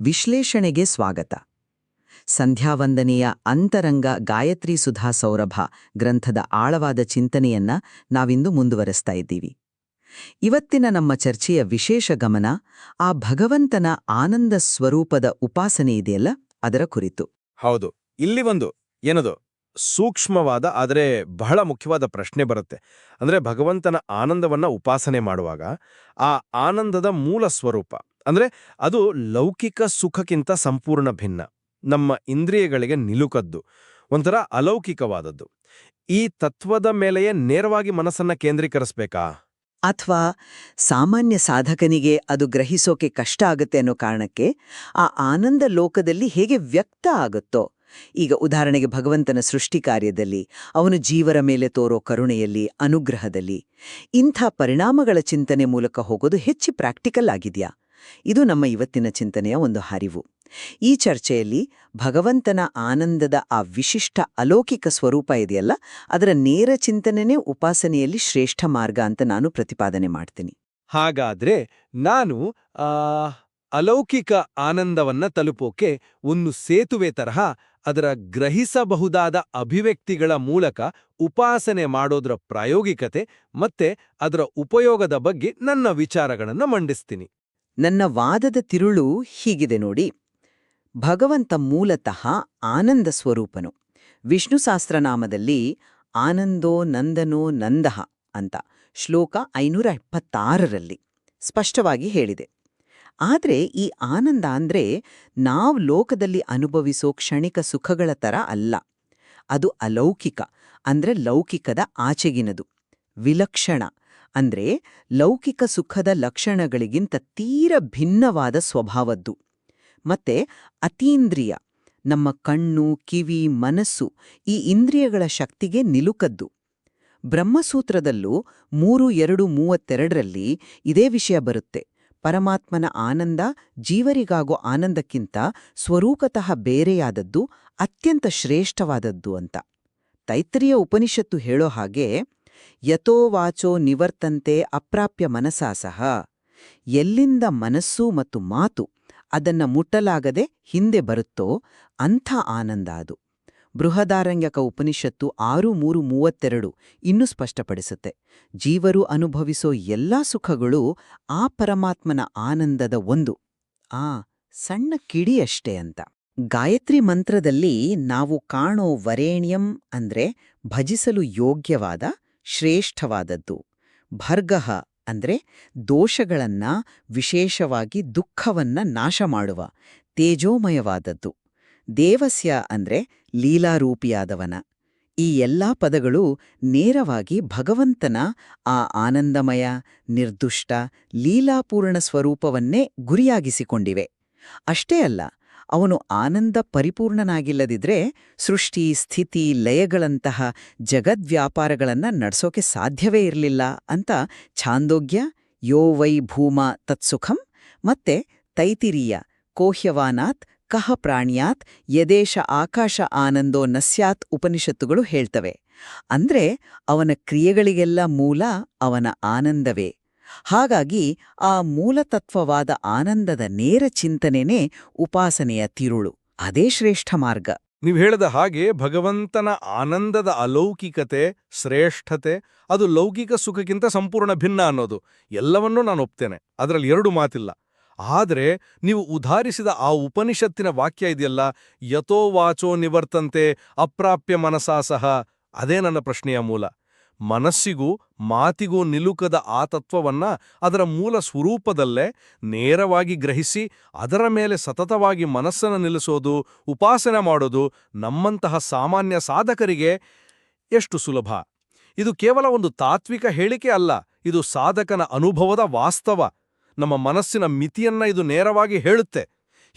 ವಿಶ್ಲೇಷಣೆಗೆ ಸ್ವಾಗತ. ಸಂಧ್ಯಾವಂದನೆಯ ಅಂತರಂಗ ಗಾಯತ್ರಿ ಸುಧಾ ಸೌರಭ ಗ್ರಂಥದ ಆಳವಾದ ಚಿಂತನೆಯನ್ನ ನಾವಿಂದು ಮುಂದುವರೆಸ್ತಾ ಇದ್ದೀವಿ. ಇವತ್ತಿನ ನಮ್ಮ ಚರ್ಚೆಯ ವಿಶೇಷ ಗಮನ ಆ ಭಗವಂತನ ಆನಂದ ಸ್ವರೂಪದ ಉಪಾಸನೆ ಇದೆಯಲ್ಲ, ಅದರ ಕುರಿತು. ಹೌದು, ಇಲ್ಲಿ ಒಂದು ಏನದು ಸೂಕ್ಷ್ಮವಾದ ಆದರೆ ಬಹಳ ಮುಖ್ಯವಾದ ಪ್ರಶ್ನೆ ಬರುತ್ತೆ. ಅಂದ್ರೆ ಭಗವಂತನ ಆನಂದವನ್ನ ಉಪಾಸನೆ ಮಾಡುವಾಗ ಆ ಆನಂದದ ಮೂಲ ಸ್ವರೂಪ ಅಂದ್ರೆ ಅದು ಲೌಕಿಕ ಸುಖಕ್ಕಿಂತ ಸಂಪೂರ್ಣ ಭಿನ್ನ, ನಮ್ಮ ಇಂದ್ರಿಯಗಳಿಗೆ ನಿಲುಕದ್ದು, ಒಂಥರ ಅಲೌಕಿಕವಾದದ್ದು. ಈ ತತ್ವದ ಮೇಲೆಯೇ ನೇರವಾಗಿ ಮನಸ್ಸನ್ನ ಕೇಂದ್ರೀಕರಿಸ್ಬೇಕಾ? ಅಥವಾ ಸಾಮಾನ್ಯ ಸಾಧಕನಿಗೆ ಅದು ಗ್ರಹಿಸೋಕೆ ಕಷ್ಟ ಆಗುತ್ತೆ ಅನ್ನೋ ಕಾರಣಕ್ಕೆ ಆ ಆನಂದ ಲೋಕದಲ್ಲಿ ಹೇಗೆ ವ್ಯಕ್ತ ಆಗುತ್ತೋ, ಈಗ ಉದಾಹರಣೆಗೆ ಭಗವಂತನ ಸೃಷ್ಟಿ ಕಾರ್ಯದಲ್ಲಿ, ಅವನು ಜೀವರ ಮೇಲೆ ತೋರೋ ಕರುಣೆಯಲ್ಲಿ, ಅನುಗ್ರಹದಲ್ಲಿ, ಇಂಥ ಪರಿಣಾಮಗಳ ಚಿಂತನೆ ಮೂಲಕ ಹೋಗೋದು ಹೆಚ್ಚು ಪ್ರಾಕ್ಟಿಕಲ್ ಆಗಿದೆಯಾ? ಇದು ನಮ್ಮ ಇವತ್ತಿನ ಚಿಂತನೆಯ ಒಂದು ಹರಿವು. ಈ ಚರ್ಚೆಯಲ್ಲಿ ಭಗವಂತನ ಆನಂದದ ಆ ವಿಶಿಷ್ಟ ಅಲೌಕಿಕ ಸ್ವರೂಪ ಇದೆಯಲ್ಲ, ಅದರ ನೇರ ಚಿಂತನೆನೇ ಉಪಾಸನೆಯಲ್ಲಿ ಶ್ರೇಷ್ಠ ಮಾರ್ಗ ಅಂತ ನಾನು ಪ್ರತಿಪಾದನೆ ಮಾಡ್ತೀನಿ. ಹಾಗಾದ್ರೆ ನಾನು ಅಲೌಕಿಕ ಆನಂದವನ್ನ ತಲುಪೋಕೆ ಒಂದು ಸೇತುವೆ ತರಹ ಅದರ ಗ್ರಹಿಸಬಹುದಾದ ಅಭಿವ್ಯಕ್ತಿಗಳ ಮೂಲಕ ಉಪಾಸನೆ ಮಾಡೋದ್ರ ಪ್ರಾಯೋಗಿಕತೆ ಮತ್ತೆ ಅದರ ಉಪಯೋಗದ ಬಗ್ಗೆ ನನ್ನ ವಿಚಾರಗಳನ್ನು ಮಂಡಿಸ್ತೀನಿ. ನನ್ನ ವಾದದ ತಿರುಳು ಹೀಗಿದೆ ನೋಡಿ. ಭಗವಂತ ಮೂಲತಃ ಆನಂದ ಸ್ವರೂಪನು. ವಿಷ್ಣು ಸಹಸ್ರನಾಮದಲ್ಲಿ ಆನಂದೋ ನಂದನೋ ನಂದಃ ಅಂತ ಶ್ಲೋಕ 576ರಲ್ಲಿ ಸ್ಪಷ್ಟವಾಗಿ ಹೇಳಿದೆ. ಆದರೆ ಈ ಆನಂದ ಅಂದ್ರೆ ನಾವು ಲೋಕದಲ್ಲಿ ಅನುಭವಿಸೋ ಕ್ಷಣಿಕ ಸುಖಗಳ ತರ ಅಲ್ಲ. ಅದು ಅಲೌಕಿಕ, ಅಂದ್ರೆ ಲೌಕಿಕದ ಆಚೆಗಿನದು. ವಿಲಕ್ಷಣ ಅಂದ್ರೆ ಲೌಕಿಕ ಸುಖದ ಲಕ್ಷಣಗಳಿಗಿಂತ ತೀರ ಭಿನ್ನವಾದ ಸ್ವಭಾವದ್ದು. ಮತ್ತೆ ಅತೀಂದ್ರಿಯ, ನಮ್ಮ ಕಣ್ಣು, ಕಿವಿ, ಮನಸ್ಸು ಈ ಇಂದ್ರಿಯಗಳ ಶಕ್ತಿಗೆ ನಿಲುಕದ್ದು. ಬ್ರಹ್ಮಸೂತ್ರದಲ್ಲೂ 3.2.32ರಲ್ಲಿ ಇದೇ ವಿಷಯ ಬರುತ್ತೆ. ಪರಮಾತ್ಮನ ಆನಂದ ಜೀವರಿಗಾಗೋ ಆನಂದಕ್ಕಿಂತ ಸ್ವರೂಪತಃ ಬೇರೆಯಾದದ್ದು, ಅತ್ಯಂತ ಶ್ರೇಷ್ಠವಾದದ್ದು ಅಂತ. ತೈತ್ರಿಯ ಉಪನಿಷತ್ತು ಹೇಳೋ ಹಾಗೆ, ಯತೋ ವಾಚೋ ನಿವರ್ತಂತೆ ಅಪ್ರಾಪ್ಯ ಮನಸಾ ಸಹ, ಎಲ್ಲಿಂದ ಮನಸ್ಸು ಮತ್ತು ಮಾತು ಅದನ್ನ ಮುಟ್ಟಲಾಗದೆ ಹಿಂದೆ ಬರುತ್ತೋ ಅಂಥ ಆನಂದ ಅದು. ಬೃಹದಾರಣ್ಯಕ ಉಪನಿಷತ್ತು 6.3.32 ಇನ್ನೂ ಸ್ಪಷ್ಟಪಡಿಸುತ್ತೆ, ಜೀವರು ಅನುಭವಿಸೋ ಎಲ್ಲಾ ಸುಖಗಳು ಆ ಪರಮಾತ್ಮನ ಆನಂದದ ಒಂದು ಸಣ್ಣ ಕಿಡಿಯಷ್ಟೇ ಅಂತ. ಗಾಯತ್ರಿ ಮಂತ್ರದಲ್ಲಿ ನಾವು ಕಾಣೋ ವರೇಣ್ಯಂ ಅಂದ್ರೆ ಭಜಿಸಲು ಯೋಗ್ಯವಾದ, ಶ್ರೇಷ್ಠವಾದದ್ದು. ಭರ್ಗಃ ಅಂದ್ರೆ ದೋಷಗಳನ್ನ, ವಿಶೇಷವಾಗಿ ದುಃಖವನ್ನ ನಾಶ ಮಾಡುವ, ತೇಜೋಮಯವಾದದ್ದು. ದೇವಸ್ಯ ಅಂದ್ರೆ ಲೀಲಾರೂಪಿಯಾದವನ. ಈ ಎಲ್ಲಾ ಪದಗಳು ನೇರವಾಗಿ ಭಗವಂತನ ಆ ಆನಂದಮಯ, ನಿರ್ದುಷ್ಟ, ಲೀಲಾಪೂರ್ಣ ಸ್ವರೂಪವನ್ನೇ ಗುರಿಯಾಗಿಸಿಕೊಂಡಿವೆ. ಅಷ್ಟೇ ಅಲ್ಲ, ಅವನು ಆನಂದ ಪರಿಪೂರ್ಣನಾಗಿಲ್ಲದಿದ್ರೆ ಸೃಷ್ಟಿ, ಸ್ಥಿತಿ, ಲಯಗಳಂತಹ ಜಗದ್ವ್ಯಾಪಾರಗಳನ್ನ ನಡೆಸೋಕೆ ಸಾಧ್ಯವೇ ಇರಲಿಲ್ಲ ಅಂತ ಛಾಂದೋಗ್ಯ, ಯೋ ವೈ ಭೂಮಾ ತತ್ಸುಖಂ ಮತ್ತೆ ತೈತಿರೀಯ, ಕೋಹ್ಯವಾನಾತ್ ಕಹ ಪ್ರಾಣ್ಯಾತ್ ಯದೇಶ ಆಕಾಶ ಆನಂದೋ ನಸ್ಯಾತ್ ಉಪನಿಷತ್ತುಗಳು ಹೇಳ್ತವೆ. ಅಂದ್ರೆ ಅವನ ಕ್ರಿಯೆಗಳಿಗೆಲ್ಲ ಮೂಲ ಅವನ ಆನಂದವೇ. ಹಾಗಾಗಿ ಆ ಮೂಲತತ್ವವಾದ ಆನಂದದ ನೇರ ಚಿಂತನೆನೇ ಉಪಾಸನೆಯ ತಿರುಳು. ಅದೇ ಶ್ರೇಷ್ಠ ಮಾರ್ಗ. ನೀವು ಹೇಳದ ಹಾಗೆ ಭಗವಂತನ ಆನಂದದ ಅಲೌಕಿಕತೆ, ಶ್ರೇಷ್ಠತೆ ಅದು ಲೌಕಿಕ ಸುಖಕ್ಕಿಂತ ಸಂಪೂರ್ಣ ಭಿನ್ನ ಅನ್ನೋದು ಎಲ್ಲವನ್ನೂ ನಾನು ಒಪ್ತೇನೆ, ಅದರಲ್ಲಿ ಎರಡು ಮಾತಿಲ್ಲ. ಆದರೆ ನೀವು ಉದಾಹರಿಸಿದ ಆ ಉಪನಿಷತ್ತಿನ ವಾಕ್ಯ ಇದೆಯಲ್ಲ, ಯತೋ ವಾಚೋ ನಿವರ್ತಂತೆ ಅಪ್ರಾಪ್ಯ ಮನಸಾ ಸಹ, ಅದೇ ನನ್ನ ಪ್ರಶ್ನೆಯ ಮೂಲ. ಮನಸ್ಸಿಗೂ ಮಾತಿಗೂ ನಿಲುಕದ ಆ ತತ್ವವನ್ನ ಅದರ ಮೂಲ ಸ್ವರೂಪದಲ್ಲೇ ನೇರವಾಗಿ ಗ್ರಹಿಸಿ ಅದರ ಮೇಲೆ ಸತತವಾಗಿ ಮನಸ್ಸನ್ನು ನಿಲ್ಲಿಸೋದು, ಉಪಾಸನೆ ಮಾಡೋದು ನಮ್ಮಂತಹ ಸಾಮಾನ್ಯ ಸಾಧಕರಿಗೆ ಎಷ್ಟು ಸುಲಭ. ಇದು ಕೇವಲ ಒಂದು ತಾತ್ವಿಕ ಹೇಳಿಕೆ ಅಲ್ಲ, ಇದು ಸಾಧಕನ ಅನುಭವದ ವಾಸ್ತವ. ನಮ್ಮ ಮನಸ್ಸಿನ ಮಿತಿಯನ್ನ ಇದು ನೇರವಾಗಿ ಹೇಳುತ್ತೆ.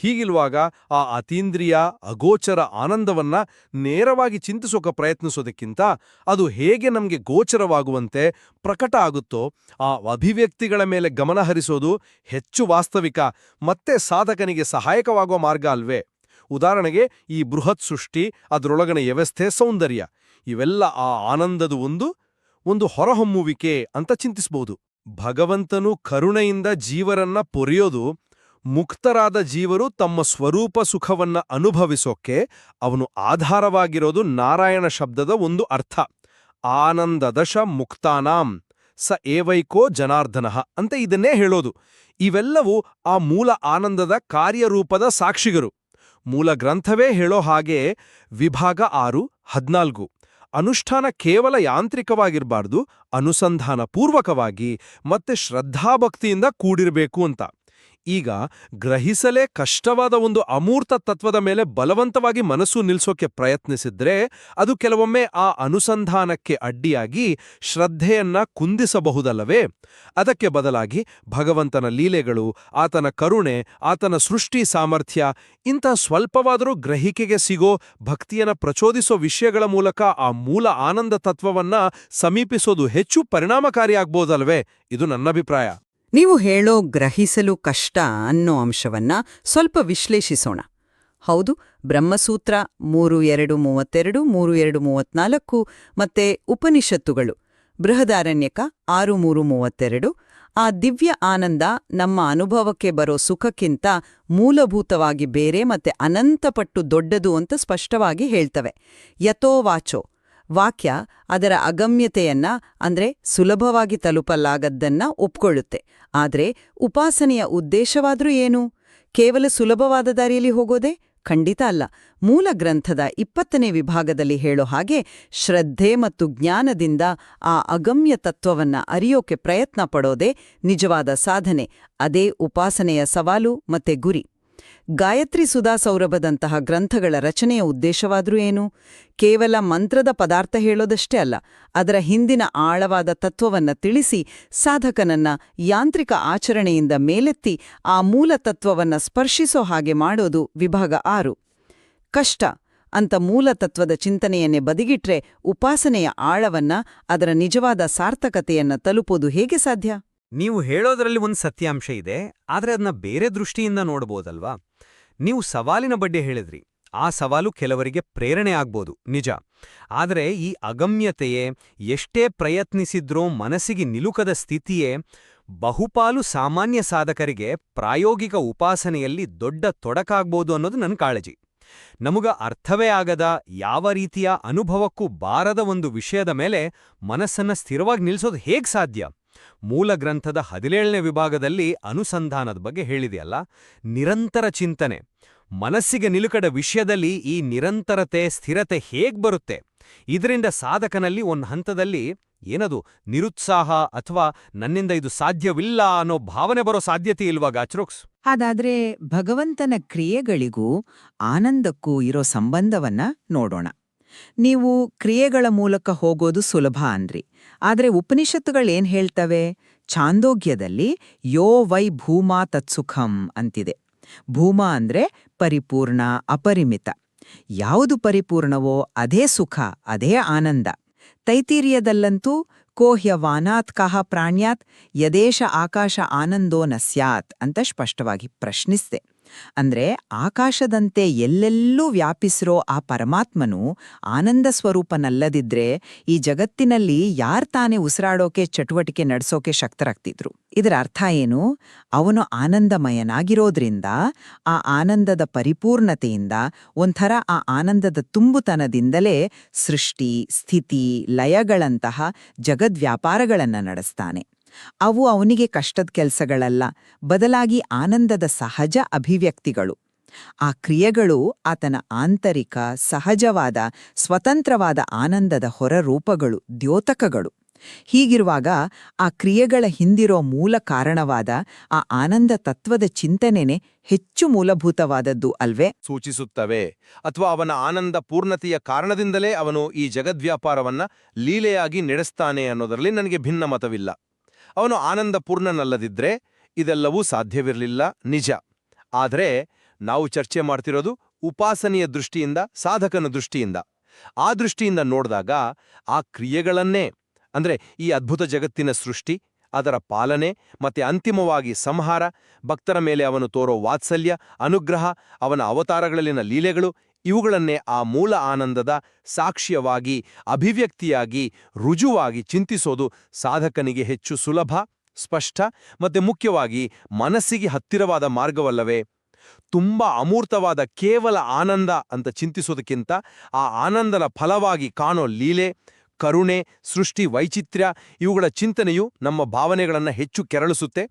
ಹೀಗಿರುವಾಗ ಆ ಅತೀಂದ್ರಿಯ, ಅಗೋಚರ ಆನಂದವನ್ನ ನೇರವಾಗಿ ಚಿಂತಿಸೋಕೆ ಪ್ರಯತ್ನಿಸೋದಕ್ಕಿಂತ ಅದು ಹೇಗೆ ನಮಗೆ ಗೋಚರವಾಗುವಂತೆ ಪ್ರಕಟ ಆಗುತ್ತೋ ಆ ಅಭಿವ್ಯಕ್ತಿಗಳ ಮೇಲೆ ಗಮನ ಹರಿಸೋದು ಹೆಚ್ಚು ವಾಸ್ತವಿಕ ಮತ್ತೆ ಸಾಧಕನಿಗೆ ಸಹಾಯಕವಾಗುವ ಮಾರ್ಗ ಅಲ್ವೇ? ಉದಾಹರಣೆಗೆ ಈ ಬೃಹತ್ ಸೃಷ್ಟಿ, ಅದರೊಳಗನ ವ್ಯವಸ್ಥೆ, ಸೌಂದರ್ಯ ಇವೆಲ್ಲ ಆ ಆನಂದದ ಒಂದು ಹೊರಹೊಮ್ಮುವಿಕೆ ಅಂತ ಚಿಂತಿಸಬಹುದು. ಭಗವಂತನು ಕರುಣೆಯಿಂದ ಜೀವರನ್ನ ಪೊರೆಯೋದು ಮುಕ್ತರಾದ ಜೀವರು ತಮ್ಮ ಸ್ವರೂಪ ಸುಖವನ್ನ ಅನುಭವಿಸೋಕೆ ಅವನು ಆಧಾರವಾಗಿರೋದು ನಾರಾಯಣ ಶಬ್ದದ ಒಂದು ಅರ್ಥ. ಆನಂದದಶ ಮುಕ್ತಾನಾಂ ಸ ಏವೈಕೋ ಜನಾರ್ದನಃ ಅಂತ ಇದನ್ನೇ ಹೇಳೋದು. ಇವೆಲ್ಲವೂ ಆ ಮೂಲ ಆನಂದದ ಕಾರ್ಯರೂಪದ ಸಾಕ್ಷಿಗರು. ಮೂಲ ಗ್ರಂಥವೇ ಹೇಳೋ ಹಾಗೆ ವಿಭಾಗ 6:14 ಅನುಷ್ಠಾನ ಕೇವಲ ಯಾಂತ್ರಿಕವಾಗಿರಬಾರ್ದು, ಅನುಸಂಧಾನಪೂರ್ವಕವಾಗಿ ಮತ್ತೆ ಶ್ರದ್ಧಾಭಕ್ತಿಯಿಂದ ಕೂಡಿರಬೇಕು ಅಂತ. ಈಗ ಗ್ರಹಿಸಲೇ ಕಷ್ಟವಾದ ಒಂದು ಅಮೂರ್ತ ತತ್ವದ ಮೇಲೆ ಬಲವಂತವಾಗಿ ಮನಸ್ಸು ನಿಲ್ಸೋಕೆ ಪ್ರಯತ್ನಿಸಿದ್ರೆ ಅದು ಕೆಲವೊಮ್ಮೆ ಆ ಅನುಸಂಧಾನಕ್ಕೆ ಅಡ್ಡಿಯಾಗಿ ಶ್ರದ್ಧೆಯನ್ನ ಕುಂದಿಸಬಹುದಲ್ಲವೇ? ಅದಕ್ಕೆ ಬದಲಾಗಿ ಭಗವಂತನ ಲೀಲೆಗಳು, ಆತನ ಕರುಣೆ, ಆತನ ಸೃಷ್ಟಿ ಸಾಮರ್ಥ್ಯ ಇಂಥ ಸ್ವಲ್ಪವಾದರೂ ಗ್ರಹಿಕೆಗೆ ಸಿಗೋ ಭಕ್ತಿಯನ್ನ ಪ್ರಚೋದಿಸೋ ವಿಷಯಗಳ ಮೂಲಕ ಆ ಮೂಲ ಆನಂದ ತತ್ವವನ್ನ ಸಮೀಪಿಸೋದು ಹೆಚ್ಚು ಪರಿಣಾಮಕಾರಿಯಾಗ್ಬೋದಲ್ವೇ? ಇದು ನನ್ನಭಿಪ್ರಾಯ. ನೀವು ಹೇಳೋ ಗ್ರಹಿಸಲು ಕಷ್ಟ ಅನ್ನೋ ಅಂಶವನ್ನ ಸ್ವಲ್ಪ ವಿಶ್ಲೇಷಿಸೋಣ. ಹೌದು, ಬ್ರಹ್ಮಸೂತ್ರ 3.2.32, 3.2.34 ಮತ್ತೆ ಉಪನಿಷತ್ತುಗಳು ಬೃಹದಾರಣ್ಯಕ 6.3.32 ಆ ದಿವ್ಯ ಆನಂದ ನಮ್ಮ ಅನುಭವಕ್ಕೆ ಬರೋ ಸುಖಕ್ಕಿಂತ ಮೂಲಭೂತವಾಗಿ ಬೇರೆ ಮತ್ತೆ ಅನಂತಪಟ್ಟು ದೊಡ್ಡದು ಅಂತ ಸ್ಪಷ್ಟವಾಗಿ ಹೇಳ್ತವೆ. ಯಥೋ ವಾಚೋ ವಾಕ್ಯ ಅದರ ಅಗಮ್ಯತೆಯನ್ನ ಅಂದ್ರೆ ಸುಲಭವಾಗಿ ತಲುಪಲಾಗದ್ದನ್ನ ಒಪ್ಕೊಳ್ಳುತ್ತೆ. ಆದ್ರೆ ಉಪಾಸನೆಯ ಉದ್ದೇಶವಾದ್ರೂ ಏನು? ಕೇವಲ ಸುಲಭವಾದ ದಾರಿಯಲ್ಲಿ ಹೋಗೋದೇ? ಖಂಡಿತ ಅಲ್ಲ. ಮೂಲ ಗ್ರಂಥದ 20ನೇ ವಿಭಾಗದಲ್ಲಿ ಹೇಳೋ ಹಾಗೆ ಶ್ರದ್ಧೆ ಮತ್ತು ಜ್ಞಾನದಿಂದ ಆ ಅಗಮ್ಯ ತತ್ವವನ್ನ ಅರಿಯೋಕೆ ಪ್ರಯತ್ನ ಪಡೋದೇ ನಿಜವಾದ ಸಾಧನೆ. ಅದೇ ಉಪಾಸನೆಯ ಸವಾಲು ಮತ್ತೆ ಗುರಿ. ಗಾಯತ್ರಿ ಸುಧಾ ಸೌರಭದಂತಹ ಗ್ರಂಥಗಳ ರಚನೆಯ ಉದ್ದೇಶವಾದ್ರೂ ಏನು? ಕೇವಲ ಮಂತ್ರದ ಪದಾರ್ಥ ಹೇಳೋದಷ್ಟೇ ಅಲ್ಲ, ಅದರ ಹಿಂದಿನ ಆಳವಾದ ತತ್ವವನ್ನ ತಿಳಿಸಿ ಸಾಧಕನನ್ನ ಯಾಂತ್ರಿಕ ಆಚರಣೆಯಿಂದ ಮೇಲೆತ್ತಿ ಆ ಮೂಲ ತತ್ವವನ್ನ ಸ್ಪರ್ಶಿಸೋ ಹಾಗೆ ಮಾಡೋದು ವಿಭಾಗ 6. ಕಷ್ಟ ಅಂತ ಮೂಲ ತತ್ವದ ಚಿಂತನೆಯನ್ನೇ ಬದಿಗಿಟ್ರೆ ಉಪಾಸನೆಯ ಆಳವನ್ನ, ಅದರ ನಿಜವಾದ ಸಾರ್ಥಕತೆಯನ್ನ ತಲುಪೋದು ಹೇಗೆ ಸಾಧ್ಯ? ನೀವು ಹೇಳೋದ್ರಲ್ಲಿ ಒಂದು ಸತ್ಯಾಂಶ ಇದೆ, ಆದ್ರೆ ಅದನ್ನ ಬೇರೆ ದೃಷ್ಟಿಯಿಂದ ನೋಡ್ಬೋದಲ್ವಾ? ನೀವು ಸವಾಲಿನ ಬಗ್ಗೆ ಹೇಳಿದ್ರಿ. ಆ ಸವಾಲು ಕೆಲವರಿಗೆ ಪ್ರೇರಣೆ ಆಗ್ಬೋದು, ನಿಜ. ಆದರೆ ಈ ಅಗಮ್ಯತೆಯೇ, ಎಷ್ಟೇ ಪ್ರಯತ್ನಿಸಿದ್ರೂ ಮನಸ್ಸಿಗೆ ನಿಲುಕದ ಸ್ಥಿತಿಯೇ ಬಹುಪಾಲು ಸಾಮಾನ್ಯ ಸಾಧಕರಿಗೆ ಪ್ರಾಯೋಗಿಕ ಉಪಾಸನೆಯಲ್ಲಿ ದೊಡ್ಡ ತೊಡಕಾಗ್ಬೋದು ಅನ್ನೋದು ನನ್ನ ಕಾಳಜಿ. ನಮಗ ಅರ್ಥವೇ ಆಗದ, ಯಾವ ರೀತಿಯ ಅನುಭವಕ್ಕೂ ಬಾರದ ಒಂದು ವಿಷಯದ ಮೇಲೆ ಮನಸ್ಸನ್ನ ಸ್ಥಿರವಾಗಿ ನಿಲ್ಸೋದು ಹೇಗ್ ಸಾಧ್ಯ? ಮೂಲ ಗ್ರಂಥದ 17ನೇ ವಿಭಾಗದಲ್ಲಿ ಅನುಸಂಧಾನದ ಬಗ್ಗೆ ಹೇಳಿದೆಯಲ್ಲ, ನಿರಂತರ ಚಿಂತನೆ. ಮನಸ್ಸಿಗೆ ನಿಲುಕಡ ವಿಷಯದಲ್ಲಿ ಈ ನಿರಂತರತೆ, ಸ್ಥಿರತೆ ಹೇಗ್ ಬರುತ್ತೆ? ಇದರಿಂದ ಸಾಧಕನಲ್ಲಿ ಒಂದು ಹಂತದಲ್ಲಿ ಏನದು ನಿರುತ್ಸಾಹ ಅಥವಾ ನನ್ನಿಂದ ಇದು ಸಾಧ್ಯವಿಲ್ಲ ಅನ್ನೋ ಭಾವನೆ ಬರೋ ಸಾಧ್ಯತೆ ಇಲ್ವಾ ಗಾಚ್ರೋಕ್ಸ್? ಹಾಗಾದ್ರೆ ಭಗವಂತನ ಕ್ರಿಯೆಗಳಿಗೂ ಆನಂದಕ್ಕೂ ಇರೋ ಸಂಬಂಧವನ್ನ ನೋಡೋಣ. ನೀವು ಕ್ರಿಯೆಗಳ ಮೂಲಕ ಹೋಗೋದು ಸುಲಭ ಅಂದ್ರಿ. ಆದ್ರೆ ಉಪನಿಷತ್ತುಗಳೇನ್ ಹೇಳ್ತವೆ? ಛಾಂದೋಗ್ಯದಲ್ಲಿ ಯೋ ವೈ ಭೂಮಾ ತತ್ಸುಖಂ ಅಂತಿದೆ. ಭೂಮಾ ಅಂದ್ರೆ ಪರಿಪೂರ್ಣ, ಅಪರಿಮಿತ. ಯಾವುದು ಪರಿಪೂರ್ಣವೋ ಅದೇ ಸುಖ, ಅದೇ ಆನಂದ. ತೈತೀರಿಯದಲ್ಲಂತೂ ಕೋಹ್ಯವಾನಾತ್ ಕಹ ಪ್ರಾಣ್ಯಾತ್ ಯದೇಶ ಆಕಾಶ ಆನಂದೋ ನ ಸ್ಯಾತ್ ಅಂತ ಸ್ಪಷ್ಟವಾಗಿ ಪ್ರಶ್ನಿಸ್ದೆ. ಅಂದ್ರೆ ಆಕಾಶದಂತೆ ಎಲ್ಲೆಲ್ಲೂ ವ್ಯಾಪಿಸಿರೋ ಆ ಪರಮಾತ್ಮನು ಆನಂದ ಸ್ವರೂಪನಲ್ಲದಿದ್ರೆ ಈ ಜಗತ್ತಿನಲ್ಲಿ ಯಾರ್ತಾನೆ ಉಸಿರಾಡೋಕೆ, ಚಟುವಟಿಕೆ ನಡೆಸೋಕೆ ಶಕ್ತರಾಗ್ತಿದ್ರು? ಇದರ ಅರ್ಥ ಏನು? ಅವನು ಆನಂದಮಯನಾಗಿರೋದ್ರಿಂದ, ಆ ಆನಂದದ ಪರಿಪೂರ್ಣತೆಯಿಂದ, ಒಂಥರ ಆ ಆನಂದದ ತುಂಬುತನದಿಂದಲೇ ಸೃಷ್ಟಿ, ಸ್ಥಿತಿ, ಲಯಗಳಂತಹ ಜಗದ್ವ್ಯಾಪಾರಗಳನ್ನ ನಡೆಸ್ತಾನೆ. ಅವು ಅವನಿಗೆ ಕಷ್ಟದ ಕೆಲಸಗಳಲ್ಲ, ಬದಲಾಗಿ ಆನಂದದ ಸಹಜ ಅಭಿವ್ಯಕ್ತಿಗಳು. ಆ ಕ್ರಿಯೆಗಳು ಆತನ ಆಂತರಿಕ, ಸಹಜವಾದ, ಸ್ವತಂತ್ರವಾದ ಆನಂದದ ಹೊರರೂಪಗಳು, ದ್ಯೋತಕಗಳು. ಹೀಗಿರುವಾಗ ಆ ಕ್ರಿಯೆಗಳ ಹಿಂದಿರೋ ಮೂಲ ಕಾರಣವಾದ ಆ ಆನಂದ ತತ್ವದ ಚಿಂತನೆನೇ ಹೆಚ್ಚು ಮೂಲಭೂತವಾದದ್ದು ಅಲ್ವೇ? ಸೂಚಿಸುತ್ತವೆ. ಅಥವಾ ಅವನ ಆನಂದ ಪೂರ್ಣತೆಯ ಕಾರಣದಿಂದಲೇ ಅವನು ಈ ಜಗದ್ವ್ಯಾಪಾರವನ್ನ ಲೀಲೆಯಾಗಿ ನಡೆಸ್ತಾನೆ ಅನ್ನೋದರಲ್ಲಿ ನನಗೆ ಭಿನ್ನ ಮತವಿಲ್ಲ. ಅವನು ಆನಂದ ಪೂರ್ಣನಲ್ಲದಿದ್ರೆ ಇದೆಲ್ಲವೂ ಸಾಧ್ಯವಿರಲಿಲ್ಲ, ನಿಜ. ಆದರೆ ನಾವು ಚರ್ಚೆ ಮಾಡ್ತಿರೋದು ಉಪಾಸನೆಯ ದೃಷ್ಟಿಯಿಂದ, ಸಾಧಕನ ದೃಷ್ಟಿಯಿಂದ. ಆ ದೃಷ್ಟಿಯಿಂದ ನೋಡಿದಾಗ ಆ ಕ್ರಿಯೆಗಳನ್ನೇ, ಅಂದ್ರೆ ಈ ಅದ್ಭುತ ಜಗತ್ತಿನ ಸೃಷ್ಟಿ, ಅದರ ಪಾಲನೆ ಮತ್ತೆ ಅಂತಿಮವಾಗಿ ಸಂಹಾರ, ಭಕ್ತರ ಮೇಲೆ ಅವನು ತೋರೋ ವಾತ್ಸಲ್ಯ, ಅನುಗ್ರಹ, ಅವನ ಅವತಾರಗಳಲ್ಲಿನ ಲೀಲೆಗಳು, ಇವುಗಳನ್ನೇ ಆ ಮೂಲ ಆನಂದದ ಸಾಕ್ಷ್ಯವಾಗಿ, ಅಭಿವ್ಯಕ್ತಿಯಾಗಿ, ರುಜುವಾಗಿ ಚಿಂತಿಸೋದು ಸಾಧಕನಿಗೆ ಹೆಚ್ಚು ಸುಲಭ, ಸ್ಪಷ್ಟ ಮತ್ತೆ ಮುಖ್ಯವಾಗಿ ಮನಸ್ಸಿಗೆ ಹತ್ತಿರವಾದ ಮಾರ್ಗವಲ್ಲವೇ? ತುಂಬಾ ಅಮೂರ್ತವಾದ ಕೇವಲ ಆನಂದ ಅಂತ ಚಿಂತಿಸೋದಕ್ಕಿಂತ ಆ ಆನಂದನ ಫಲವಾಗಿ ಕಾಣೋ ಲೀಲೆ, ಕರುಣೆ, ಸೃಷ್ಟಿ ವೈಚಿತ್ರ್ಯ ಇವುಗಳ ಚಿಂತನೆಯು ನಮ್ಮ ಭಾವನೆಗಳನ್ನು ಹೆಚ್ಚು ಕೆರಳಿಸುತ್ತೆ,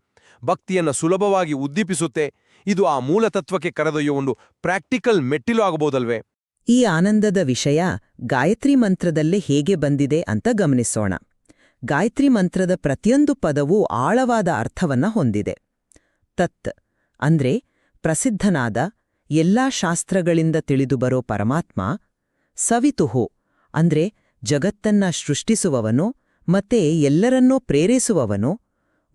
ಭಕ್ತಿಯನ್ನು ಸುಲಭವಾಗಿ ಉದ್ದೀಪಿಸುತ್ತೆ. ಇದು ಆ ಮೂಲತತ್ವಕ್ಕೆ ಕರೆದೊಯ್ಯೋ ಒಂದು ಪ್ರಾಕ್ಟಿಕಲ್ ಮೆಟ್ಟಿಲು ಆಗಬಹುದಲ್ವೇ? ಈ ಆನಂದದ ವಿಷಯ ಗಾಯತ್ರಿ ಮಂತ್ರದಲ್ಲೇ ಹೇಗೆ ಬಂದಿದೆ ಅಂತ ಗಮನಿಸೋಣ. ಗಾಯತ್ರಿ ಮಂತ್ರದ ಪ್ರತಿಯೊಂದು ಪದವೂ ಆಳವಾದ ಅರ್ಥವನ್ನ ಹೊಂದಿದೆ. ತತ್ ಅಂದ್ರೆ ಪ್ರಸಿದ್ಧನಾದ, ಎಲ್ಲಾ ಶಾಸ್ತ್ರಗಳಿಂದ ತಿಳಿದುಬರೋ ಪರಮಾತ್ಮ. ಸವಿತುಹು ಅಂದ್ರೆ ಜಗತ್ತನ್ನ ಸೃಷ್ಟಿಸುವವನು ಮತ್ತೆ ಎಲ್ಲರನ್ನೂ ಪ್ರೇರೇಸುವವನು.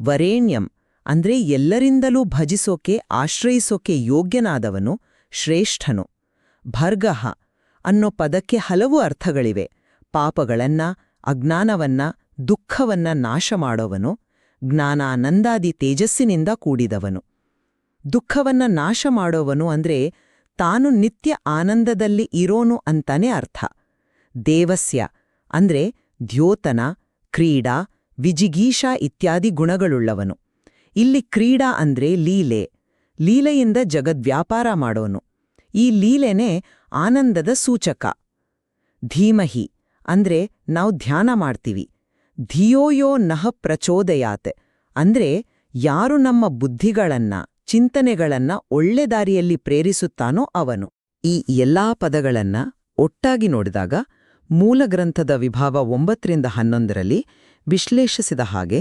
ವರೇಣ್ಯಂ ಅಂದ್ರೆ ಎಲ್ಲರಿಂದಲೂ ಭಜಿಸೋಕೆ ಆಶ್ರಯಿಸೋಕೆ ಯೋಗ್ಯನಾದವನು, ಶ್ರೇಷ್ಠನು. ಭರ್ಗಃ ಅನ್ನೋ ಪದಕ್ಕೆ ಹಲವು ಅರ್ಥಗಳಿವೆ. ಪಾಪಗಳನ್ನ, ಅಜ್ಞಾನವನ್ನ, ದುಃಖವನ್ನ ನಾಶ ಮಾಡೋವನು, ಜ್ಞಾನಾನಂದಾದಿ ತೇಜಸ್ಸಿನಿಂದ ಕೂಡಿದವನು. ದುಃಖವನ್ನ ನಾಶ ಮಾಡೋವನು ಅಂದ್ರೆ ತಾನು ನಿತ್ಯ ಆನಂದದಲ್ಲಿ ಇರೋನು ಅಂತಾನೆ ಅರ್ಥ. ದೇವಸ್ಯ ಅಂದ್ರೆ ದ್ಯೋತನ, ಕ್ರೀಡಾ, ವಿಜಿಗೀಷಾ ಇತ್ಯಾದಿ ಗುಣಗಳುಳ್ಳವನು. ಇಲ್ಲಿ ಕ್ರೀಡಾ ಅಂದ್ರೆ ಲೀಲೆ, ಲೀಲೆಯಿಂದ ಜಗದ್ವ್ಯಾಪಾರ ಮಾಡೋನು. ಈ ಲೀಲೆನೇ ಆನಂದದ ಸೂಚಕ. ಧೀಮಹಿ ಅಂದ್ರೆ ನಾವು ಧ್ಯಾನ ಮಾಡ್ತೀವಿ. ಧಿಯೋಯೋ ನಃ ಪ್ರಚೋದಯಾತ್ ಅಂದ್ರೆ ಯಾರು ನಮ್ಮ ಬುದ್ಧಿಗಳನ್ನ, ಚಿಂತನೆಗಳನ್ನ ಒಳ್ಳೆ ದಾರಿಯಲ್ಲಿ ಪ್ರೇರಿಸುತ್ತಾನೋ ಅವನು. ಈ ಎಲ್ಲಾ ಪದಗಳನ್ನ ಒಟ್ಟಾಗಿ ನೋಡಿದಾಗ ಮೂಲಗ್ರಂಥದ ವಿಭಾವ 9-11ರಲ್ಲಿ ವಿಶ್ಲೇಷಿಸಿದ ಹಾಗೆ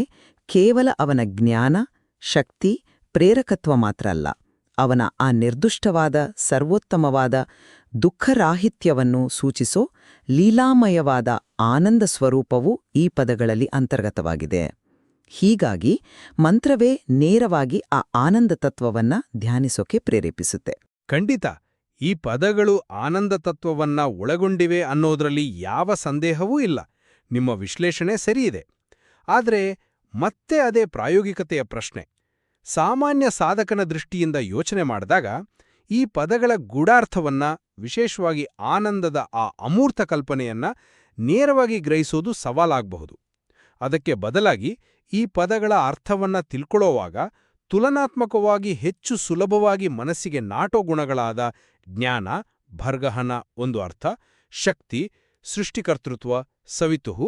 ಕೇವಲ ಅವನ ಜ್ಞಾನ, ಶಕ್ತಿ, ಪ್ರೇರಕತ್ವ ಮಾತ್ರ ಅಲ್ಲ, ಅವನ ಆ ನಿರ್ದುಷ್ಟವಾದ, ಸರ್ವೋತ್ತಮವಾದ ದುಃಖರಾಹಿತ್ಯವನ್ನು ಸೂಚಿಸೋ ಲೀಲಾಮಯವಾದ ಆನಂದ ಸ್ವರೂಪವೂ ಈ ಪದಗಳಲ್ಲಿ ಅಂತರ್ಗತವಾಗಿದೆ. ಹೀಗಾಗಿ ಮಂತ್ರವೇ ನೇರವಾಗಿ ಆ ಆನಂದ ತತ್ವವನ್ನ ಧ್ಯಾನಿಸೋಕೆ ಪ್ರೇರೇಪಿಸುತ್ತೆ. ಖಂಡಿತ ಈ ಪದಗಳು ಆನಂದ ತತ್ವವನ್ನ ಒಳಗೊಂಡಿವೆ ಅನ್ನೋದ್ರಲ್ಲಿ ಯಾವ ಸಂದೇಹವೂ ಇಲ್ಲ. ನಿಮ್ಮ ವಿಶ್ಲೇಷಣೆ ಸರಿಯಿದೆ. ಆದ್ರೆ ಮತ್ತೆ ಅದೇ ಪ್ರಾಯೋಗಿಕತೆಯ ಪ್ರಶ್ನೆ. ಸಾಮಾನ್ಯ ಸಾಧಕನ ದೃಷ್ಟಿಯಿಂದ ಯೋಚನೆ ಮಾಡಿದಾಗ ಈ ಪದಗಳ ಗೂಢಾರ್ಥವನ್ನ, ವಿಶೇಷವಾಗಿ ಆನಂದದ ಆ ಅಮೂರ್ತ ಕಲ್ಪನೆಯನ್ನ ನೇರವಾಗಿ ಗ್ರಹಿಸೋದು ಸವಾಲಾಗಬಹುದು. ಅದಕ್ಕೆ ಬದಲಾಗಿ ಈ ಪದಗಳ ಅರ್ಥವನ್ನ ತಿಳ್ಕೊಳ್ಳೋವಾಗ ತುಲನಾತ್ಮಕವಾಗಿ ಹೆಚ್ಚು ಸುಲಭವಾಗಿ ಮನಸ್ಸಿಗೆ ನಾಟೋ ಗುಣಗಳಾದ ಜ್ಞಾನ, ಭರ್ಗಹನ ಒಂದು ಅರ್ಥ, ಶಕ್ತಿ, ಸೃಷ್ಟಿಕರ್ತೃತ್ವ, ಸವಿತುಹು,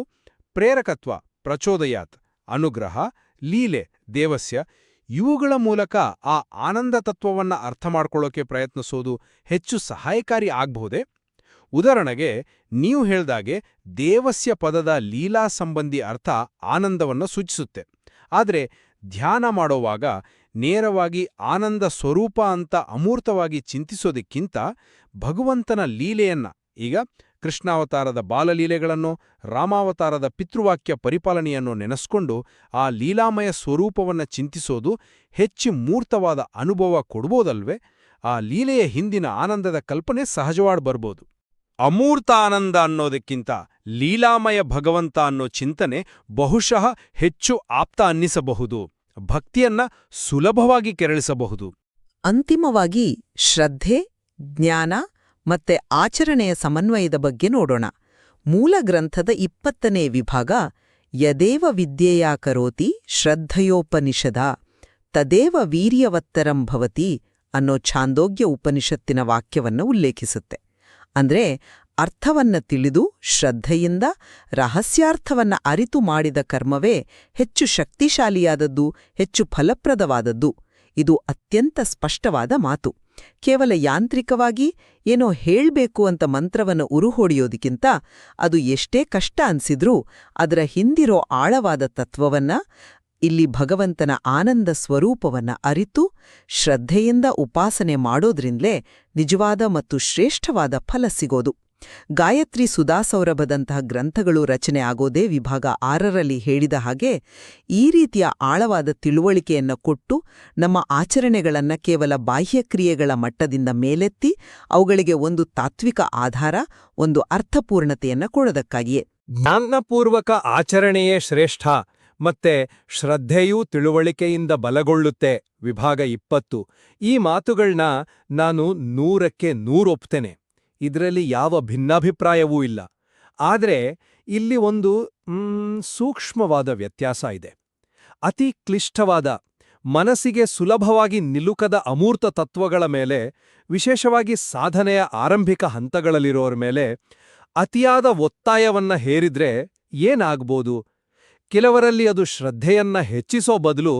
ಪ್ರೇರಕತ್ವ, ಪ್ರಚೋದಯಾತ್, ಅನುಗ್ರಹ, ಲೀಲೆ, ದೇವಸ್ಯ ಇವುಗಳ ಮೂಲಕ ಆ ಆನಂದ ತತ್ವವನ್ನ ಅರ್ಥ ಮಾಡ್ಕೊಳ್ಳೋಕೆ ಪ್ರಯತ್ನಿಸೋದು ಹೆಚ್ಚು ಸಹಾಯಕಾರಿ ಆಗ್ಬಹುದೇ? ಉದಾಹರಣೆಗೆ ನೀವು ಹೇಳ್ದಾಗೆ ದೇವಸ್ಯ ಪದದ ಲೀಲಾ ಸಂಬಂಧಿ ಅರ್ಥ ಆನಂದವನ್ನು ಸೂಚಿಸುತ್ತೆ. ಆದರೆ ಧ್ಯಾನ ಮಾಡೋವಾಗ ನೇರವಾಗಿ ಆನಂದ ಸ್ವರೂಪ ಅಂತ ಅಮೂರ್ತವಾಗಿ ಚಿಂತಿಸೋದಕ್ಕಿಂತ ಭಗವಂತನ ಲೀಲೆಯನ್ನ, ಈಗ ಕೃಷ್ಣಾವತಾರದ ಬಾಲಲೀಲೆಗಳನ್ನು, ರಾಮಾವತಾರದ ಪಿತೃವಾಕ್ಯ ಪರಿಪಾಲನೆಯನ್ನು ನೆನೆಸ್ಕೊಂಡು ಆ ಲೀಲಾಮಯ ಸ್ವರೂಪವನ್ನ ಚಿಂತಿಸೋದು ಹೆಚ್ಚು ಮೂರ್ತವಾದ ಅನುಭವ ಕೊಡ್ಬೋದಲ್ವೇ? ಆ ಲೀಲೆಯ ಹಿಂದಿನ ಆನಂದದ ಕಲ್ಪನೆ ಸಹಜವಾಡ್ ಬರ್ಬೋದು. ಅಮೂರ್ತ ಆನಂದ ಅನ್ನೋದಕ್ಕಿಂತ ಲೀಲಾಮಯ ಭಗವಂತ ಅನ್ನೋ ಚಿಂತನೆ ಬಹುಶಃ ಹೆಚ್ಚು ಆಪ್ತ ಅನ್ನಿಸಬಹುದು, ಭಕ್ತಿಯನ್ನ ಸುಲಭವಾಗಿ ಕೆರಳಿಸಬಹುದು. ಅಂತಿಮವಾಗಿ ಶ್ರದ್ಧೆ, ಜ್ಞಾನ ಮತ್ತೆ ಆಚರಣೆಯ ಸಮನ್ವಯದ ಬಗ್ಗೆ ನೋಡೋಣ. ಮೂಲ ಗ್ರಂಥದ 20ನೇ ವಿಭಾಗ ಯದೇವ ವಿದ್ಯೆಯಾ ಕರೋತಿ ಶ್ರದ್ಧಯೋಪನಿಷದ ತದೇವ ವೀರ್ಯವತ್ತರಂ ಭವತಿ ಅನ್ನೋ ಛಾಂದೋಗ್ಯ ಉಪನಿಷತ್ತಿನ ವಾಕ್ಯವನ್ನು ಉಲ್ಲೇಖಿಸುತ್ತೆ. ಅಂದ್ರೆ ಅರ್ಥವನ್ನ ತಿಳಿದು ಶ್ರದ್ಧೆಯಿಂದ ರಹಸ್ಯಾರ್ಥವನ್ನ ಅರಿತು ಮಾಡಿದ ಕರ್ಮವೇ ಹೆಚ್ಚು ಶಕ್ತಿಶಾಲಿಯಾದದ್ದು, ಹೆಚ್ಚು ಫಲಪ್ರದವಾದದ್ದು. ಇದು ಅತ್ಯಂತ ಸ್ಪಷ್ಟವಾದ ಮಾತು. ಕೇವಲ ಯಾಂತ್ರಿಕವಾಗಿ ಏನೋ ಹೇಳ್ಬೇಕು ಅಂತ ಮಂತ್ರವನ್ನು ಉರುಹೊಡೆಯೋದಕ್ಕಿಂತ ಅದು ಎಷ್ಟೇ ಕಷ್ಟ ಅನ್ಸಿದ್ರೂ ಅದರ ಹಿಂದಿರೋ ಆಳವಾದ ತತ್ವವನ್ನ, ಇಲ್ಲಿ ಭಗವಂತನ ಆನಂದ ಸ್ವರೂಪವನ್ನ ಅರಿತು ಶ್ರದ್ಧೆಯಿಂದ ಉಪಾಸನೆ ಮಾಡೋದ್ರಿಂದಲೇ ನಿಜವಾದ ಮತ್ತು ಶ್ರೇಷ್ಠವಾದ ಫಲ ಸಿಗೋದು. ಗಾಯತ್ರಿ ಸುಧಾಸೌರಭದಂತಹ ಗ್ರಂಥಗಳು ರಚನೆ ಆಗೋದೇ ವಿಭಾಗ 6ರಲ್ಲಿ ಹೇಳಿದ ಹಾಗೆ ಈ ರೀತಿಯ ಆಳವಾದ ತಿಳುವಳಿಕೆಯನ್ನು ಕೊಟ್ಟು ನಮ್ಮ ಆಚರಣೆಗಳನ್ನು ಕೇವಲ ಬಾಹ್ಯಕ್ರಿಯೆಗಳ ಮಟ್ಟದಿಂದ ಮೇಲೆತ್ತಿ ಅವುಗಳಿಗೆ ಒಂದು ತಾತ್ವಿಕ ಆಧಾರ, ಒಂದು ಅರ್ಥಪೂರ್ಣತೆಯನ್ನು ಕೊಡೋದಕ್ಕಾಗಿಯೇ. ಜ್ಞಾನಪೂರ್ವಕ ಆಚರಣೆಯೇ ಶ್ರೇಷ್ಠ ಮತ್ತೆ ಶ್ರದ್ಧೆಯೂ ತಿಳುವಳಿಕೆಯಿಂದ ಬಲಗೊಳ್ಳುತ್ತೆ. ವಿಭಾಗ 20 ಈ ಮಾತುಗಳನ್ನ ನಾನು 100ಕ್ಕೆ 100 ಒಪ್ತೇನೆ. ಇದರಲ್ಲಿ ಯಾವ ಭಿನ್ನಾಭಿಪ್ರಾಯವೂ ಇಲ್ಲ. ಆದರೆ ಇಲ್ಲಿ ಒಂದು ಸೂಕ್ಷ್ಮವಾದ ವ್ಯತ್ಯಾಸ ಇದೆ. ಅತಿ ಕ್ಲಿಷ್ಟವಾದ ಮನಸ್ಸಿಗೆ ಸುಲಭವಾಗಿ ನಿಲುಕದ ಅಮೂರ್ತ ತತ್ವಗಳ ಮೇಲೆ, ವಿಶೇಷವಾಗಿ ಸಾಧನೆಯ ಆರಂಭಿಕ ಹಂತಗಳಲ್ಲಿರೋರ ಮೇಲೆ ಅತಿಯಾದ ಒತ್ತಾಯವನ್ನ ಹೇರಿದ್ರೆ ಏನಾಗ್ಬೋದು? ಕೆಲವರಲ್ಲಿ ಅದು ಶ್ರದ್ಧೆಯನ್ನ ಹೆಚ್ಚಿಸೋ ಬದಲು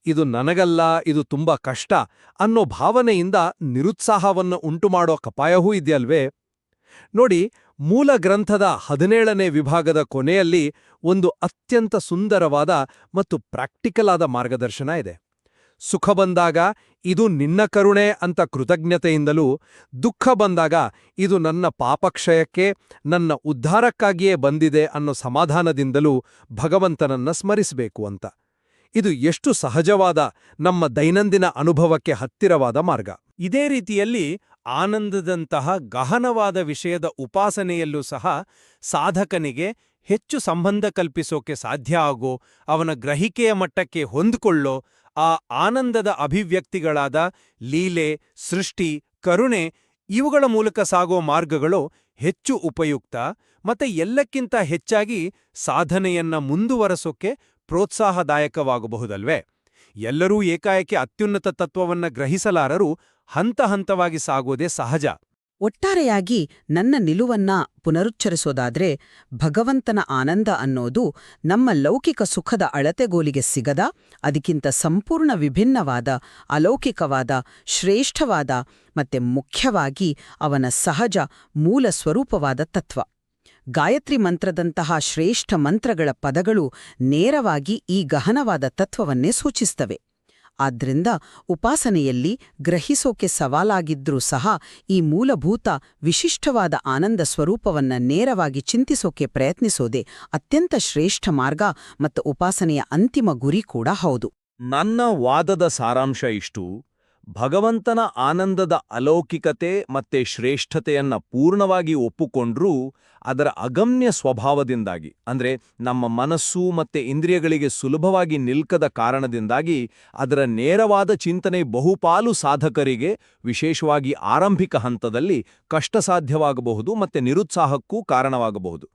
ಇದು ನನಗಲ್ಲ, ಇದು ತುಂಬಾ ಕಷ್ಟ ಅನ್ನೋ ಭಾವನೆಯಿಂದ ನಿರುತ್ಸಾಹವನ್ನು ಉಂಟುಮಾಡೋ ಕಪಾಯವೂ ಇದೆಯಲ್ವೇ? ನೋಡಿ, ಮೂಲ ಗ್ರಂಥದ 17ನೇ ವಿಭಾಗದ ಕೊನೆಯಲ್ಲಿ ಒಂದು ಅತ್ಯಂತ ಸುಂದರವಾದ ಮತ್ತು ಪ್ರಾಕ್ಟಿಕಲ್ ಆದ ಮಾರ್ಗದರ್ಶನ ಇದೆ. ಸುಖ ಬಂದಾಗ ಇದು ನಿನ್ನ ಕರುಣೆ ಅಂತ ಕೃತಜ್ಞತೆಯಿಂದಲೂ, ದುಃಖ ಬಂದಾಗ ಇದು ನನ್ನ ಪಾಪಕ್ಷಯಕ್ಕೆ, ನನ್ನ ಉದ್ಧಾರಕ್ಕಾಗಿಯೇ ಬಂದಿದೆ ಅನ್ನೋ ಸಮಾಧಾನದಿಂದಲೂ ಭಗವಂತನನ್ನ ಸ್ಮರಿಸಬೇಕು ಅಂತ. ಇದು ಎಷ್ಟು ಸಹಜವಾದ, ನಮ್ಮ ದೈನಂದಿನ ಅನುಭವಕ್ಕೆ ಹತ್ತಿರವಾದ ಮಾರ್ಗ. ಇದೇ ರೀತಿಯಲ್ಲಿ ಆನಂದದಂತಹ ಗಹನವಾದ ವಿಷಯದ ಉಪಾಸನೆಯಲ್ಲೂ ಸಹ ಸಾಧಕನಿಗೆ ಹೆಚ್ಚು ಸಂಬಂಧ ಕಲ್ಪಿಸೋಕೆ ಸಾಧ್ಯ ಆಗೋ, ಅವನ ಗ್ರಹಿಕೆಯ ಮಟ್ಟಕ್ಕೆ ಹೊಂದಿಕೊಳ್ಳೋ ಆ ಆನಂದದ ಅಭಿವ್ಯಕ್ತಿಗಳಾದ ಲೀಲೆ, ಸೃಷ್ಟಿ, ಕರುಣೆ ಇವುಗಳ ಮೂಲಕ ಸಾಗೋ ಮಾರ್ಗಗಳು ಹೆಚ್ಚು ಉಪಯುಕ್ತ ಮತ್ತೆ ಎಲ್ಲಕ್ಕಿಂತ ಹೆಚ್ಚಾಗಿ ಸಾಧನೆಯನ್ನ ಮುಂದುವರಸೋಕೆ ಪ್ರೋತ್ಸಾಹದಾಯಕವಾಗಬಹುದಲ್ವೇ? ಎಲ್ಲರೂ ಏಕಾಏಕಿ ಅತ್ಯುನ್ನತ ತತ್ವವನ್ನ ಗ್ರಹಿಸಲಾರರು, ಹಂತ ಹಂತವಾಗಿ ಸಾಗೋದೇ ಸಹಜ. ಒಟ್ಟಾರೆಯಾಗಿ ನನ್ನ ನಿಲುವನ್ನ ಪುನರುಚ್ಚರಿಸೋದಾದ್ರೆ, ಭಗವಂತನ ಆನಂದ ಅನ್ನೋದು ನಮ್ಮ ಲೌಕಿಕ ಸುಖದ ಅಳತೆಗೋಲಿಗೆ ಸಿಗದ, ಅದಕ್ಕಿಂತ ಸಂಪೂರ್ಣ ವಿಭಿನ್ನವಾದ, ಅಲೌಕಿಕವಾದ, ಶ್ರೇಷ್ಠವಾದ ಮತ್ತೆ ಮುಖ್ಯವಾಗಿ ಅವನ ಸಹಜ ಮೂಲ ಸ್ವರೂಪವಾದ ತತ್ವ. ಗಾಯತ್ರಿ ಮಂತ್ರದಂತಹ ಶ್ರೇಷ್ಠ ಮಂತ್ರಗಳ ಪದಗಳು ನೇರವಾಗಿ ಈ ಗಹನವಾದ ತತ್ವವನ್ನೇ ಸೂಚಿಸ್ತವೆ. ಆದ್ರಿಂದ ಉಪಾಸನೆಯಲ್ಲಿ ಗ್ರಹಿಸೋಕೆ ಸವಾಲಾಗಿದ್ರೂ ಸಹ ಈ ಮೂಲಭೂತ ವಿಶಿಷ್ಟವಾದ ಆನಂದ ಸ್ವರೂಪವನ್ನ ನೇರವಾಗಿ ಚಿಂತಿಸೋಕೆ ಪ್ರಯತ್ನಿಸೋದೇ ಅತ್ಯಂತ ಶ್ರೇಷ್ಠ ಮಾರ್ಗ ಮತ್ತು ಉಪಾಸನೆಯ ಅಂತಿಮ ಗುರಿ ಕೂಡ ಹೌದು. ನನ್ನ ವಾದದ ಸಾರಾಂಶ ಇಷ್ಟು: ಭಗವಂತನ ಆನಂದದ ಅಲೌಕಿಕತೆ ಮತ್ತೆ ಶ್ರೇಷ್ಠತೆಯನ್ನ ಪೂರ್ಣವಾಗಿ ಒಪ್ಪುಕೊಂಡ್ರೂ ಅದರ ಅಗಮ್ಯ ಸ್ವಭಾವದಿಂದಾಗಿ, ಅಂದ್ರೆ ನಮ್ಮ ಮನಸ್ಸು ಮತ್ತೆ ಇಂದ್ರಿಯಗಳಿಗೆ ಸುಲಭವಾಗಿ ನಿಲ್ಕದ ಕಾರಣದಿಂದಾಗಿ ಅದರ ನೇರವಾದ ಚಿಂತನೆ ಬಹುಪಾಲು ಸಾಧಕರಿಗೆ, ವಿಶೇಷವಾಗಿ ಆರಂಭಿಕ ಹಂತದಲ್ಲಿ ಕಷ್ಟಸಾಧ್ಯವಾಗಬಹುದು ಮತ್ತೆ ನಿರುತ್ಸಾಹಕ್ಕೂ ಕಾರಣವಾಗಬಹುದು.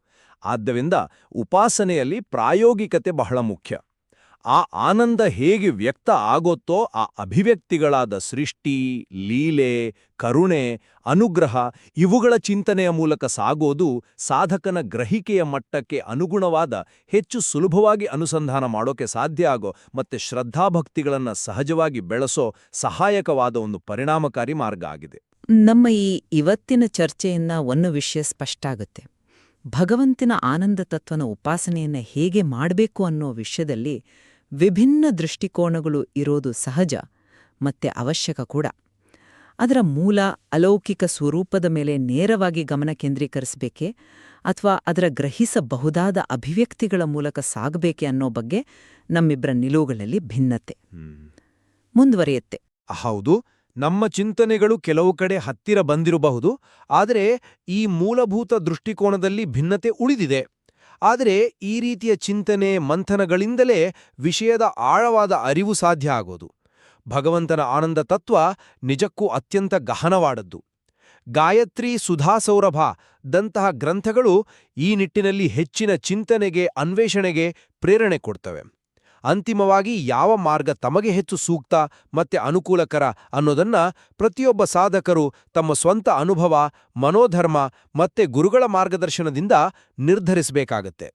ಆದ್ದರಿಂದ ಉಪಾಸನೆಯಲ್ಲಿ ಪ್ರಾಯೋಗಿಕತೆ ಬಹಳ ಮುಖ್ಯ. ಆ ಆನಂದ ಹೇಗೆ ವ್ಯಕ್ತ ಆಗೋತ್ತೋ ಆ ಅಭಿವ್ಯಕ್ತಿಗಳಾದ ಸೃಷ್ಟಿ, ಲೀಲೆ, ಕರುಣೆ, ಅನುಗ್ರಹ ಇವುಗಳ ಚಿಂತನೆಯ ಮೂಲಕ ಸಾಗೋದು ಸಾಧಕನ ಗ್ರಹಿಕೆಯ ಮಟ್ಟಕ್ಕೆ ಅನುಗುಣವಾದ, ಹೆಚ್ಚು ಸುಲಭವಾಗಿ ಅನುಸಂಧಾನ ಮಾಡೋಕೆ ಸಾಧ್ಯ ಆಗೋ ಮತ್ತೆ ಶ್ರದ್ಧಾಭಕ್ತಿಗಳನ್ನ ಸಹಜವಾಗಿ ಬೆಳೆಸೋ ಸಹಾಯಕವಾದ ಒಂದು ಪರಿಣಾಮಕಾರಿ ಮಾರ್ಗ ಆಗಿದೆ. ನಮ್ಮ ಈ ಇವತ್ತಿನ ಚರ್ಚೆಯಿಂದ ಒಂದು ವಿಷಯ ಸ್ಪಷ್ಟ ಆಗುತ್ತೆ. ಭಗವಂತನ ಆನಂದ ತತ್ವನ ಉಪಾಸನೆಯನ್ನ ಹೇಗೆ ಮಾಡಬೇಕು ಅನ್ನೋ ವಿಷಯದಲ್ಲಿ ವಿಭಿನ್ನ ದೃಷ್ಟಿಕೋನಗಳು ಇರೋದು ಸಹಜ ಮತ್ತೆ ಅವಶ್ಯಕ ಕೂಡ. ಅದರ ಮೂಲ ಅಲೌಕಿಕ ಸ್ವರೂಪದ ಮೇಲೆ ನೇರವಾಗಿ ಗಮನ ಕೇಂದ್ರೀಕರಿಸಬೇಕೆ ಅಥವಾ ಅದರ ಗ್ರಹಿಸಬಹುದಾದ ಅಭಿವ್ಯಕ್ತಿಗಳ ಮೂಲಕ ಸಾಗಬೇಕೆ ಅನ್ನೋ ಬಗ್ಗೆ ನಮ್ಮಿಬ್ಬರ ನಿಲುವುಗಳಲ್ಲಿ ಭಿನ್ನತೆ ಮುಂದುವರಿಯುತ್ತೆ. ಹೌದು, ನಮ್ಮ ಚಿಂತನೆಗಳು ಕೆಲವು ಕಡೆ ಹತ್ತಿರ ಬಂದಿರಬಹುದು, ಆದರೆ ಈ ಮೂಲಭೂತ ದೃಷ್ಟಿಕೋನದಲ್ಲಿ ಭಿನ್ನತೆ ಉಳಿದಿದೆ. ಆದರೆ ಈ ರೀತಿಯ ಚಿಂತನೆ ಮಂಥನಗಳಿಂದಲೇ ವಿಷಯದ ಆಳವಾದ ಅರಿವು ಸಾಧ್ಯ ಆಗೋದು. ಭಗವಂತನ ಆನಂದ ತತ್ವ ನಿಜಕ್ಕೂ ಅತ್ಯಂತ ಗಹನವಾದದ್ದು. ಗಾಯತ್ರಿ, ಸುಧಾಸೌರಭ ದಂತಹ ಗ್ರಂಥಗಳು ಈ ನಿಟ್ಟಿನಲ್ಲಿ ಹೆಚ್ಚಿನ ಚಿಂತನೆಗೆ, ಅನ್ವೇಷಣೆಗೆ ಪ್ರೇರಣೆ ಕೊಡ್ತವೆ. ಅಂತಿಮವಾಗಿ ಯಾವ ಮಾರ್ಗ ತಮಗೆ ಹೆಚ್ಚು ಸೂಕ್ತ ಮತ್ತೆ ಅನುಕೂಲಕರ ಅನ್ನೋದನ್ನ ಪ್ರತಿಯೊಬ್ಬ ಸಾಧಕರು ತಮ್ಮ ಸ್ವಂತ ಅನುಭವ, ಮನೋಧರ್ಮ ಮತ್ತೆ ಗುರುಗಳ ಮಾರ್ಗದರ್ಶನದಿಂದ ನಿರ್ಧರಿಸಬೇಕಾಗತ್ತೆ.